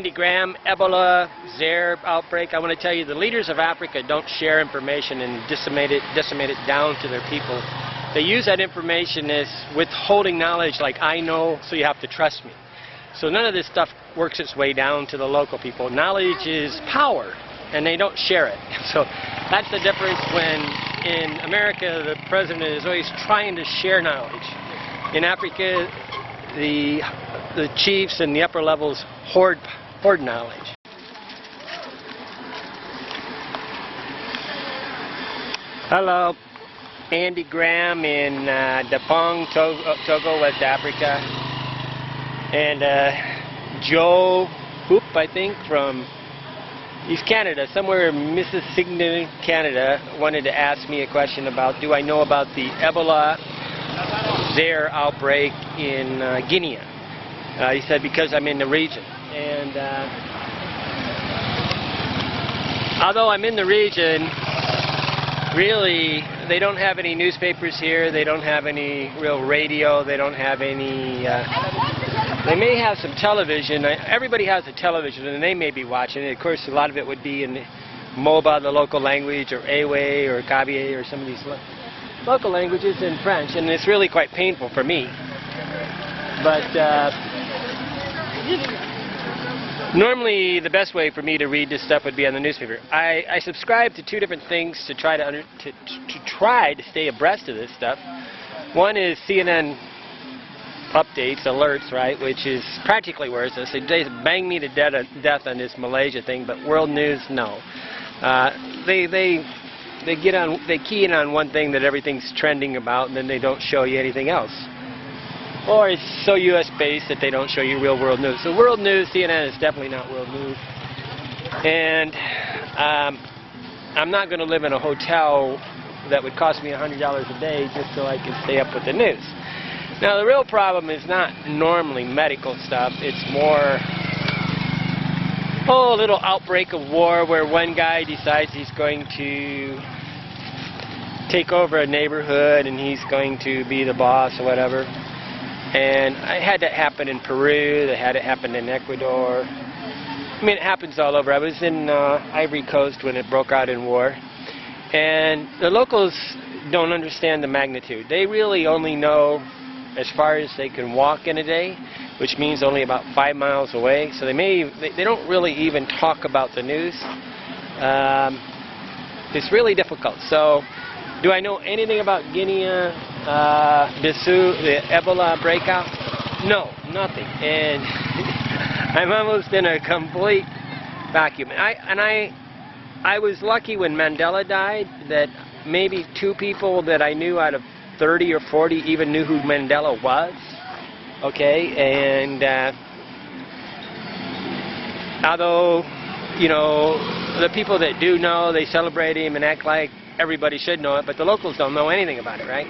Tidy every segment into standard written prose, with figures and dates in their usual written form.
Andy Graham, Ebola Zaire outbreak. I want to tell you, the leaders of Africa don't share information and disseminate it down to their people. They use that information as withholding knowledge, like I know, so you have to trust me. So none of this stuff works its way down to the local people. Knowledge is power, and they don't share it. So that's the difference when in America the president is always trying to share knowledge. In Africa, the chiefs and the upper levels hoard knowledge. Hello, Andy Graham in Dapong, Togo, West Africa, and Joe Hoop, I think, from East Canada, somewhere in Mississauga, Canada, wanted to ask me a question about, do I know about the Ebola Zaire outbreak in Guinea? He said, because I'm in the region. And although I'm in the region, really, they don't have any newspapers here, they don't have any real radio, they don't have any, they may have some television. Everybody has a television and they may be watching it. Of course, a lot of it would be in Moba, the local language, or Ewe, or Kabye, or some of these local languages in French, and it's really quite painful for me. But normally the best way for me to read this stuff would be on the newspaper. I subscribe to two different things to try to stay abreast of this stuff. One is CNN updates, alerts, right, which is practically worthless. They bang me to death on this Malaysia thing, but world news, no. They key in on one thing that everything's trending about, and then they don't show you anything else. Or it's so U.S. based that they don't show you real world news. So world news, CNN is definitely not world news. And I'm not going to live in a hotel that would cost me $100 a day just so I can stay up with the news. Now the real problem is not normally medical stuff. It's more, a little outbreak of war where one guy decides he's going to take over a neighborhood and he's going to be the boss or whatever. And I had that happen in Peru, I had it happen in Ecuador. I mean, it happens all over. I was in Ivory Coast when it broke out in war. And the locals don't understand the magnitude. They really only know as far as they can walk in a day, which means only about 5 miles away. So they don't really even talk about the news. It's really difficult. So, do I know anything about Guinea, Bissau, the Ebola breakout? No, nothing. And I'm almost in a complete vacuum. I was lucky when Mandela died that maybe 2 people that I knew out of 30 or 40 even knew who Mandela was. Okay, and although, you know, the people that do know, they celebrate him and act like everybody should know it, but the locals don't know anything about it, right?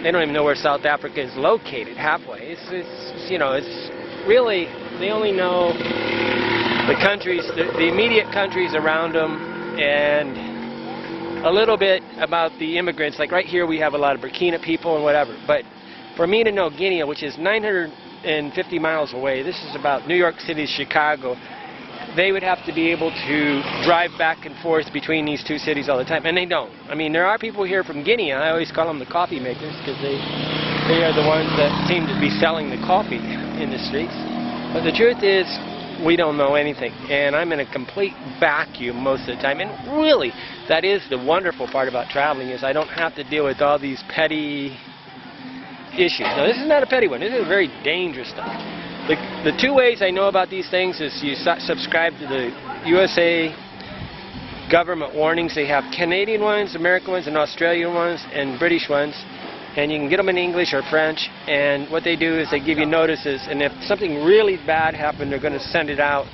They don't even know where South Africa is located halfway. It's you know, it's really, they only know the countries, the immediate countries around them, and a little bit about the immigrants. Like right here we have a lot of Burkina people and whatever, but for me to know Guinea, which is 950 miles away, this is about New York City, Chicago, they would have to be able to drive back and forth between these two cities all the time, and they don't. I mean, there are people here from Guinea. I always call them the coffee makers because they are the ones that seem to be selling the coffee in the streets. But the truth is, we don't know anything, and I'm in a complete vacuum most of the time. And really, that is the wonderful part about traveling, is I don't have to deal with all these petty issues. Now, this is not a petty one. This is very dangerous stuff. The 2 ways I know about these things is you subscribe to the USA government warnings. They have Canadian ones, American ones, and Australian ones, and British ones. And you can get them in English or French, and what they do is they give you notices, and if something really bad happened, they're going to send it out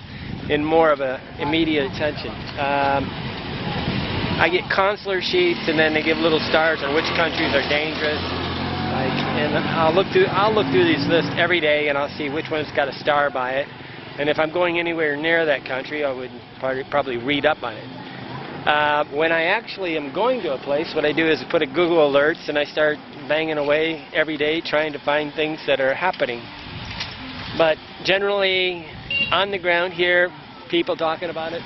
in more of a immediate attention. I get consular sheets, and then they give little stars on which countries are dangerous. And I'll look through these lists every day, and I'll see which one's got a star by it. And if I'm going anywhere near that country, I would probably read up on it. When I actually am going to a place, what I do is put a Google Alerts, and I start banging away every day trying to find things that are happening. But generally, on the ground here, people talking about it.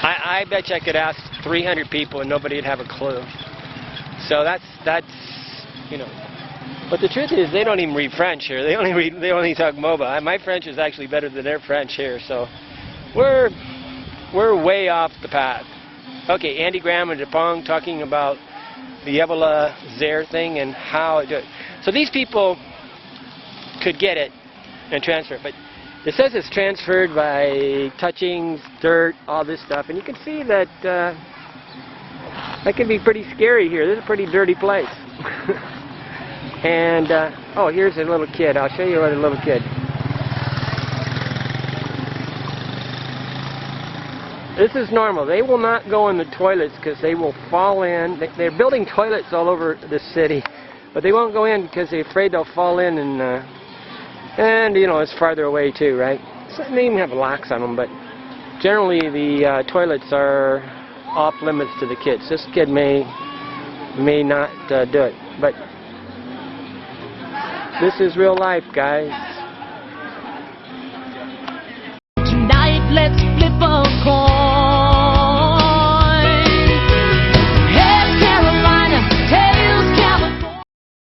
I bet you I could ask 300 people and nobody would have a clue. So that's you know. But the truth is, they don't even read French here. They only talk Moba. My French is actually better than their French here. So we're way off the path. Okay, Andy Graham and DePong talking about the Ebola Zaire thing and how it do it. So these people could get it and transfer it, but it says it's transferred by touching dirt, all this stuff, and you can see that that can be pretty scary here. This is a pretty dirty place. And oh, here's a little kid. I'll show you a little kid. This is normal. They will not go in the toilets because they will fall in. They're building toilets all over the city, but they won't go in because they're afraid they'll fall in, and you know, it's farther away too, right? So they even have locks on them, but generally the toilets are off limits to the kids. This kid may not do it, but this is real life, guys. Tonight, let's